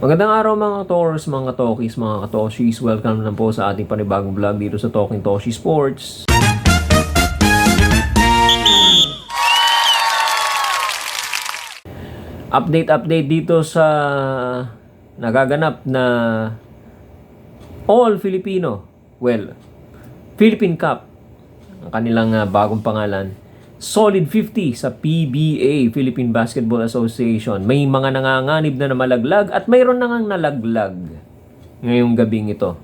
Magandang araw mga kators, mga katokis, mga katoshis. Welcome na po sa ating panibagong vlog dito sa Talking Toshi Sports. Update dito sa nagaganap na All Filipino, Philippine Cup, ang kanilang bagong pangalan. Solid 50 sa PBA, Philippine Basketball Association. May mga nanganganib na malaglag at mayroon na ngang nalaglag ngayong gabing ito.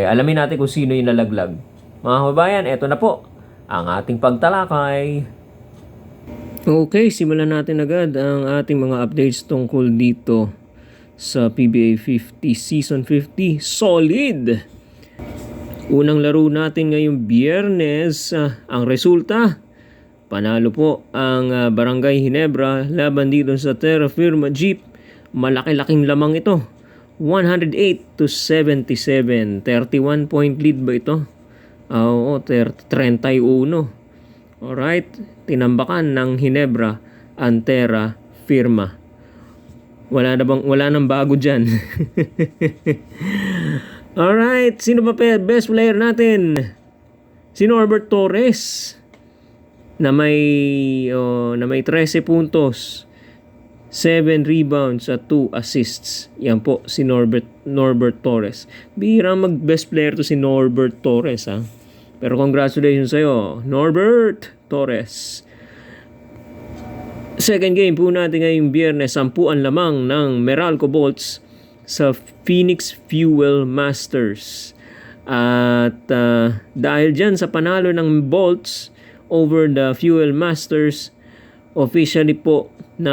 Alamin natin kung sino yung nalaglag. Mga kababayan, eto na po ang ating pagtalakay. Okay, simulan natin agad ang ating mga updates tungkol dito sa PBA 50 Season 50. Solid! Unang laro natin ngayong Biyernes, ang resulta, panalo po ang Barangay Ginebra laban dito sa Terra Firma Jeep. Malaki-laking lamang ito. 108-77. 31 point lead ba ito? Oo, 31. Alright. Tinambakan ng Ginebra ang Terra Firma. Wala nang bago dyan. Alright. Sino ba best player natin? Si Norbert Torres na may 13 puntos, 7 rebounds at 2 assists. Yan po si Norbert Torres. Bihira mag-best player to si Norbert Torres, ha. Pero congratulations sa'yo, Norbert Torres. Second game po natin ngayong Biyernes, 10 lamang ng Meralco Bolts sa Phoenix Fuel Masters. At dahil dyan sa panalo ng Bolts over the Fuel Masters, officially po na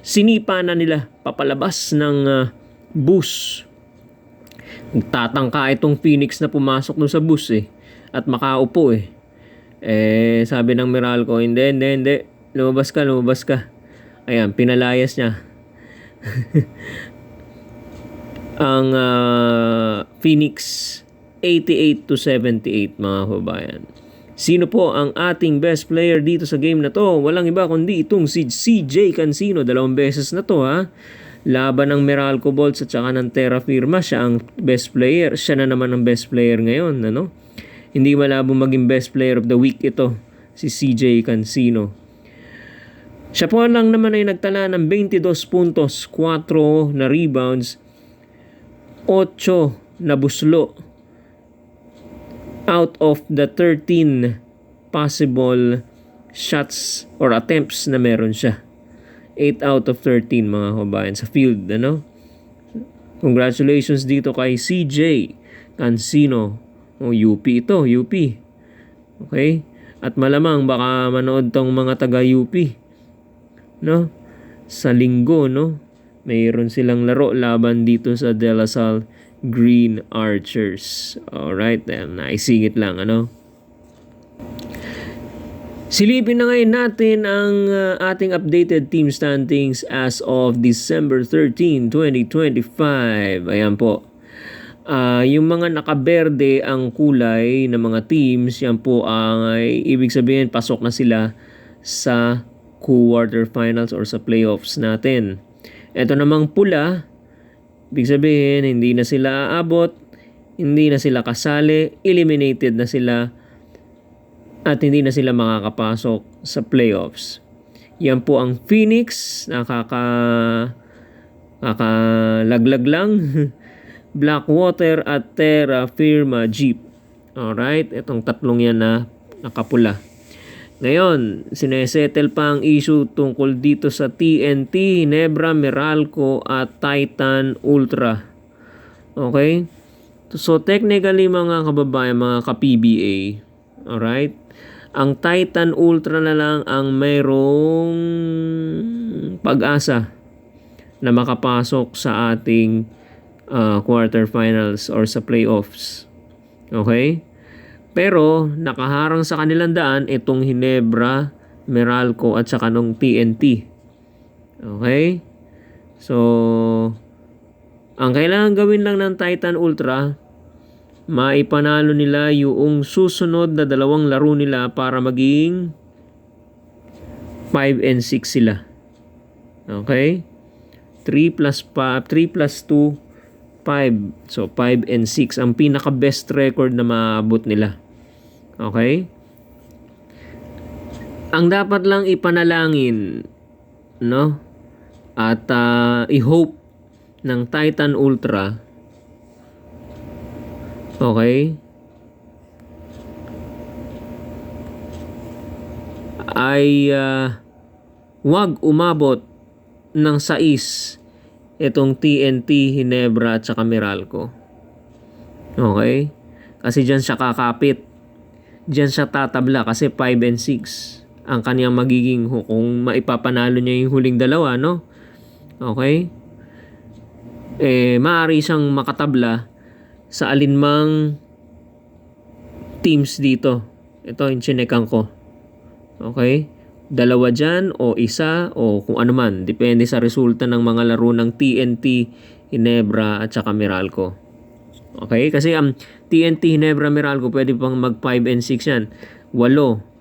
sinipa na nila papalabas ng bus. Nagtatangka itong Phoenix na pumasok dun sa bus at makaupo sabi ng Meralco, hindi, lumabas ka. Ayan, pinalayas niya ang Phoenix 88-78, mga kababayan. Sino po ang ating best player dito sa game na to? Walang iba kundi itong si CJ Cancino. 2 beses na to, ha. Laban ng Meralco Bolts at saka ng Terra Firma. Siya ang best player. Siya na naman ang best player ngayon, ano? Hindi malabong maging best player of the week ito, si CJ Cancino. Siya po lang naman ay nagtala ng 22 puntos, 4 na rebounds, 8 na buslo out of the 13 possible shots or attempts na meron siya. 8 out of 13, mga kabayan, sa field, ano? Congratulations dito kay CJ Cancino. UP ito, UP. Okay? At malamang baka manood tong mga taga-UP, no? Sa linggo, no? Mayroon silang laro laban dito sa De La Salle Green Archers. Alright, naisingit lang, ano? Silipin na ngayon natin ang ating updated team standings as of December 13, 2025. Ayan po. Yung mga nakaberde ang kulay ng mga teams, yan po ay ibig sabihin pasok na sila sa quarterfinals or sa playoffs natin. Ito namang pula, ibig sabihin, hindi na sila aabot, hindi na sila kasali, eliminated na sila, at hindi na sila makakapasok sa playoffs. Yan po ang Phoenix, nakakalaglag lang, Blackwater at Terra Firma Jeep. Alright, itong tatlong yan na nakapula. Ngayon, sinesettle pa ang issue tungkol dito sa TNT, Ginebra, Meralco at Titan Ultra. Okay? So technically, mga kababayan, mga ka-PBA, alright? Ang Titan Ultra na lang ang mayroong pag-asa na makapasok sa ating quarterfinals or sa playoffs. Okay? Pero nakaharang sa kanilang daan itong Ginebra, Meralco at saka nung TNT. Okay? So, ang kailangan gawin lang ng Titan Ultra, maipanalo nila yung susunod na 2 laro nila para maging 5-6 sila. Okay? 3 plus 2, 5. So, 5 and 6. Ang pinaka-best record na maabot nila. Okay? Ang dapat lang ipanalangin, no? At i-hope ng Titan Ultra, okay, ay wag umabot ng 6 itong TNT, Hinebra at saka Meralco. Okay? Kasi dyan siya kakapit. Dyan siya tatabla kasi 5 and 6 ang kanyang magiging kung maipapanalo niya yung huling dalawa, no? Okay? Maaari siyang makatabla sa alinmang teams dito. Ito, yung chinekan ko. Okay? Dalawa dyan o isa o kung ano man. Depende sa resulta ng mga laro ng TNT, Hinebra at saka Meralco. Okay? Kasi TNT, Hinebra, Meralco pwede pang mag 5 and 6 yan. 8.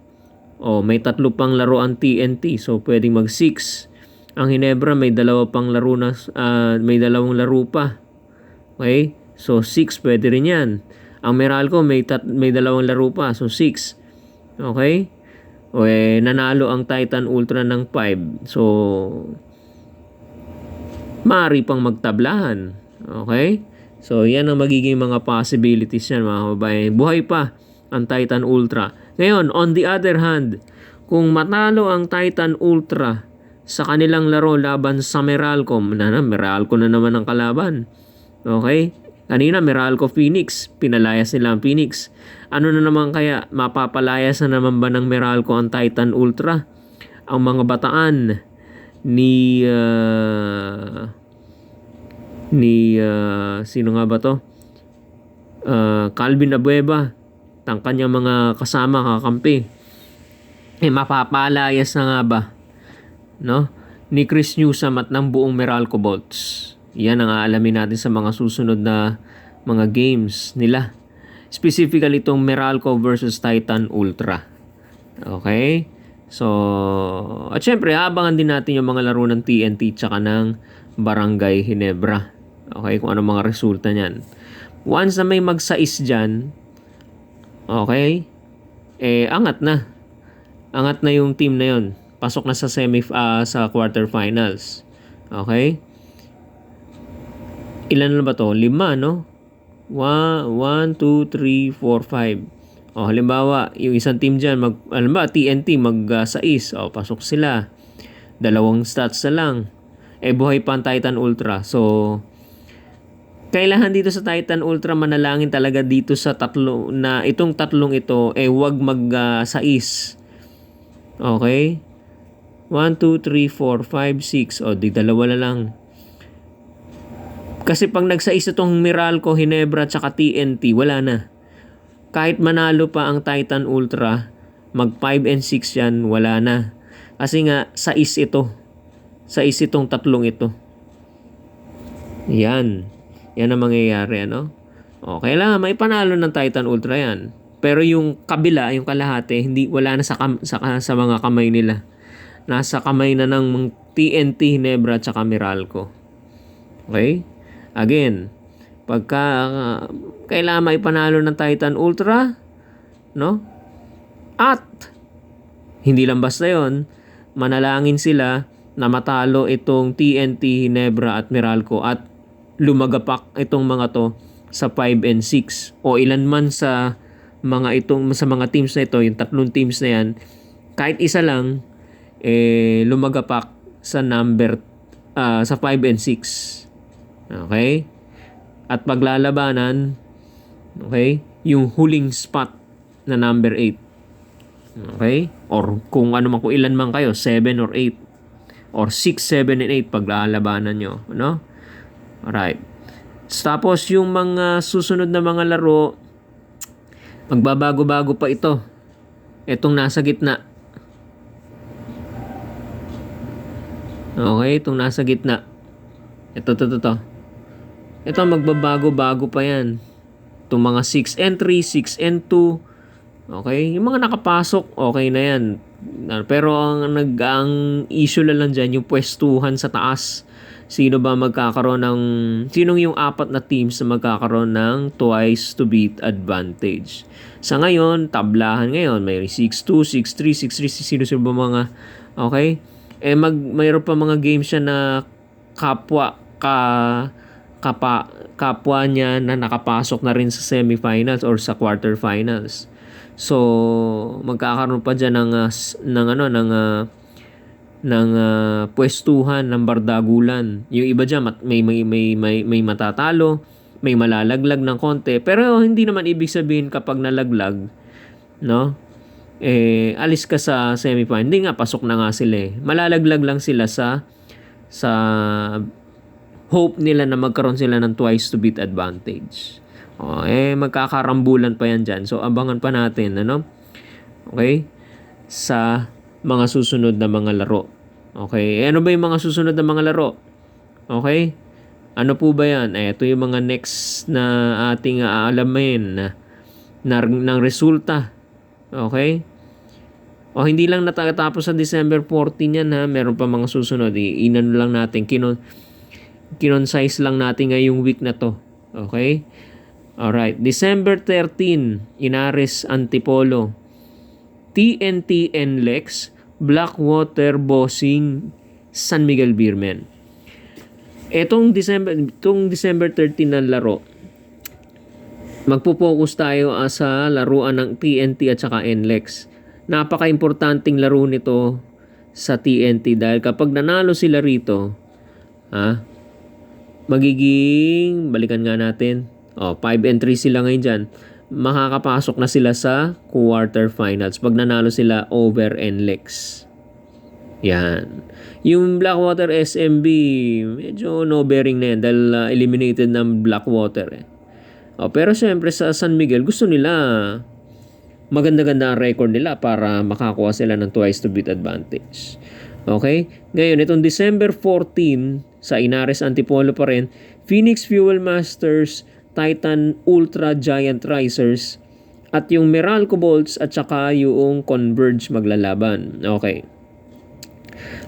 May 3 pang laro ang TNT. So pwedeng mag 6. Ang Hinebra may 2 pang laro na, may 2 laro pa. Okay? So 6 pwede rin yan. Ang Meralco may 2 laro pa. So 6. Okay? Nanalo ang Titan Ultra ng 5. So, maaari pang magtablahan. Okay? So, yan ang magiging mga possibilities yan, mga kababayan. Buhay pa ang Titan Ultra. Ngayon, on the other hand, kung matalo ang Titan Ultra sa kanilang laro laban sa Meralco, Meralco na naman ang kalaban. Okay? Kanina, Meralco Phoenix. Pinalayas nila ang Phoenix. Ano na naman kaya? Mapapalayas na naman ba ng Meralco ang Titan Ultra? Ang mga bataan ni sino nga ba to? Calvin Abueva. Ang kanyang mga kasama, kakampi. Mapapalayas na nga ba? No? Ni Chris Newsome at ng buong Meralco Bolts. Yan ang aalamin natin sa mga susunod na mga games nila. Specifically itong Meralco versus Titan Ultra. Okay? So, at syempre, abangan din natin yung mga laro ng TNT tsaka ng Barangay Hinebra. Okay? Kung ano mga resulta niyan. Once na may mag-6 dyan, okay? Angat na. Angat na yung team na yon. Pasok na sa sa quarterfinals. Okay? Ilan na ba to? 5, no? 1, 2, 3, 4, 5. Halimbawa, yung isang team dyan, TNT, mag-6. Pasok sila. 2 stats na lang. Buhay pa ang Titan Ultra. So, kailangan dito sa Titan Ultra, manalangin talaga dito sa itong tatlong ito, wag mag-6. Okay? 1, 2, 3, 4, 5, 6. Di 2 na lang. Kasi pag nag-6 itong Meralco, Hinebra, tsaka TNT, wala na. Kahit manalo pa ang Titan Ultra, mag 5 and 6 yan, wala na. Kasi nga, 6 ito. 6 itong tatlong ito. Yan. Yan ang mangyayari, ano? Kailangan may panalo ng Titan Ultra yan. Pero yung kabila, yung kalahati, wala na sa mga kamay nila. Nasa kamay na ng TNT, Hinebra, tsaka Meralco. Okay? Again, pagka kailangan may panalo ng Titan Ultra, no? At hindi lang basta yon, manalangin sila na matalo itong TNT, Hinebra at Meralco at lumagapak itong mga to sa 5 and 6 o ilan man sa mga teams na ito, yung 3 teams na yan, kahit isa lang lumagapak sa sa 5 and 6. Okay? At paglalabanan, okay, yung huling spot na number 8. Okay? Or kung ano man, kung ilan man kayo, 7 or 8 or 6, 7 and 8 paglalabanan nyo, no? Alright. Tapos yung mga susunod na mga laro, magbabago-bago pa ito. Itong nasa gitna. Okay, itong nasa gitna. Ito. Ito magbabago-bago pa yan. Itong mga 6 and 3, 6 and 2. Okay, yung mga nakapasok, okay na yan. Pero ang issue lang dyan, yung pwestuhan sa taas Sinong yung apat na teams na magkakaroon ng twice to beat advantage. Sa ngayon, tablahan ngayon, may 6-2, 6-3, 6-3, sino ba mga, okay? Mayroon pa mga games siya na kapwa niya na nakapasok na rin sa semifinals or sa quarterfinals. So, magkakaroon pa diyan ng pwestuhan ng bardagulan. Yung iba diyan may matatalo, may malalaglag ng konti, pero hindi naman ibig sabihin kapag nalaglag, no? Alis ka sa semifinal. Hindi nga, pasok na nga sila. Malalaglag lang sila sa hope nila na magkaroon sila ng twice to beat advantage. Magkakarambulan pa yan dyan. So, abangan pa natin, ano? Okay? Sa mga susunod na mga laro. Okay? Ano ba yung mga susunod na mga laro? Okay? Ano po ba yan? Ito yung mga next na ating aalamin ng resulta. Okay? Hindi lang natatapos sa December 14 yan, ha? Meron pa mga susunod. Inano lang natin. Kinonsize lang natin ngayong week na to. Okay? Alright. December 13, Inares Antipolo. TNT NLEX, Blackwater Bossing, San Miguel Beermen. Itong December 13 na laro, magpo-focus tayo sa laruan ng TNT at saka NLEX. Napaka-importanting laro nito sa TNT dahil kapag nanalo sila rito, magiging, balikan nga natin, 5-3 sila ngayon dyan. Makakapasok na sila sa quarterfinals pag nanalo sila over NLEX. Yan. Yung Blackwater SMB, medyo no bearing na yan dahil eliminated ng Blackwater. Pero syempre sa San Miguel, gusto nila maganda-ganda ang record nila para makakuha sila ng twice to beat advantage. Okay? Ngayon, itong December 14, sa Inares Antipolo pa rin, Phoenix Fuel Masters, Titan Ultra Giant Risers, at yung Meralco Bolts at saka yung Converge maglalaban. Okay.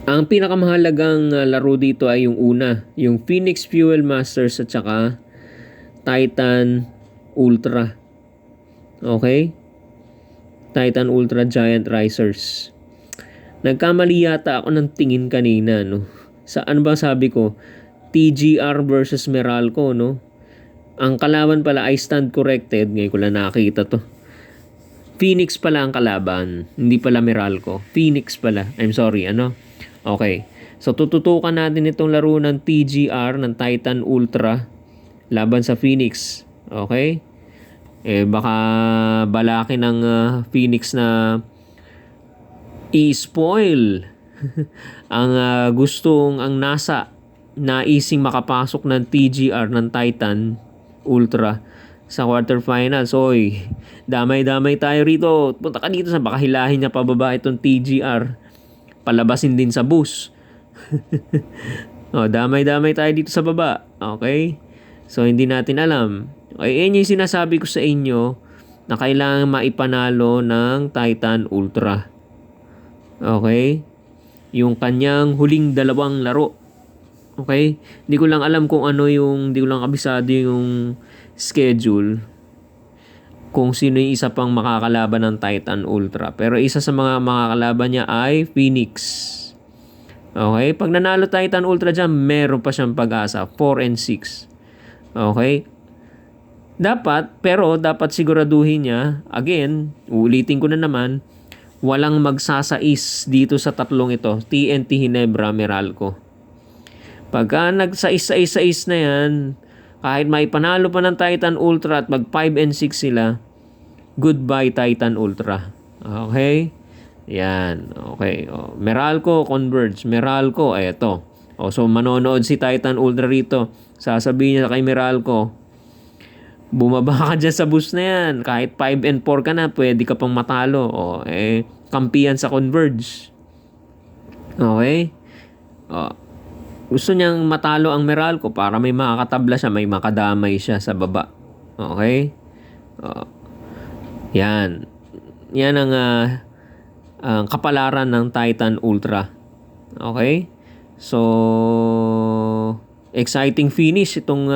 Ang pinakamahalagang laro dito ay yung una, yung Phoenix Fuel Masters at saka Titan Ultra. Okay? Titan Ultra Giant Risers. Nagkamali yata ako ng tingin kanina, no? Ano ba sabi ko? TGR versus Meralco, no? Ang kalaban pala, I stand corrected. Ngayon ko lang nakita to. Phoenix pala ang kalaban. Hindi pala Meralco. Phoenix pala. I'm sorry, ano? Okay. So, tututukan natin itong laro ng TGR, ng Titan Ultra, laban sa Phoenix. Okay? Baka balaki ng Phoenix na i-spoil ang naising makapasok ng TGR, ng Titan Ultra sa quarterfinals. Damay-damay tayo rito. Punta ka dito, baka hilahin niya pababa itong TGR. Palabasin din sa bus. Damay-damay tayo dito sa baba. Okay? So, hindi natin alam. Yan yung sinasabi ko sa inyo na kailangan maipanalo ng Titan Ultra. Okay? Yung kanyang huling dalawang laro. Okay? Hindi ko lang alam kung hindi ko lang kabisado yung schedule. Kung sino yung isa pang makakalaban ng Titan Ultra. Pero isa sa mga makakalaban niya ay Phoenix. Okay? Pag nanalo Titan Ultra dyan, meron pa siyang pag-asa. 4-6. Okay? Dapat siguraduhin niya, again, uulitin ko na naman, walang magsasais dito sa tatlong ito. TNT, Ginebra, Meralco. Pagka nagsais-sais na yan, kahit may panalo pa ng Titan Ultra at mag 5-6 sila, goodbye Titan Ultra. Okay? Yan. Okay. Meralco, Converge. Meralco, eto. So manonood si Titan Ultra rito. Sasabihin niya kay Meralco, bumaba ka dyan sa bus na yan. Kahit 5-4 ka na, pwede ka pang matalo. Kampiyan sa Converge. Okay? Gusto niyang matalo ang Meralco para may makakatabla siya, may makadamay siya sa baba. Okay? Yan. Yan ang kapalaran ng Titan Ultra. Okay? So, exciting finish itong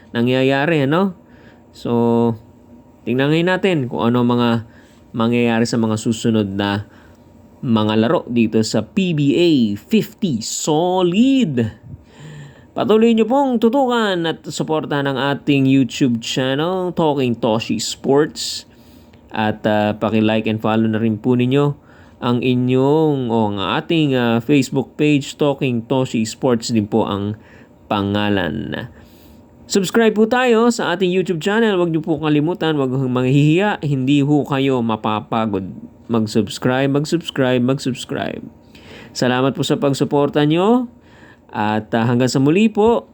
nangyayari, ano? So, tingnan ngayon natin kung ano mga mangyayari sa mga susunod na mga laro dito sa PBA 50 Solid. Patuloy nyo pong tutukan at suportahan ang ating YouTube channel, Talking Toshi Sports. At paki-like and follow na rin po ninyo ang inyong ang ating Facebook page, Talking Toshi Sports din po ang pangalan. Subscribe po tayo sa ating YouTube channel. Huwag niyo po kalimutan, huwag manghihiya, hindi ho kayo mapapagod. Mag-subscribe. Salamat po sa pagsuporta nyo. At hanggang sa muli po,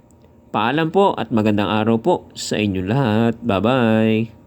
paalam po at magandang araw po sa inyo lahat. Bye-bye!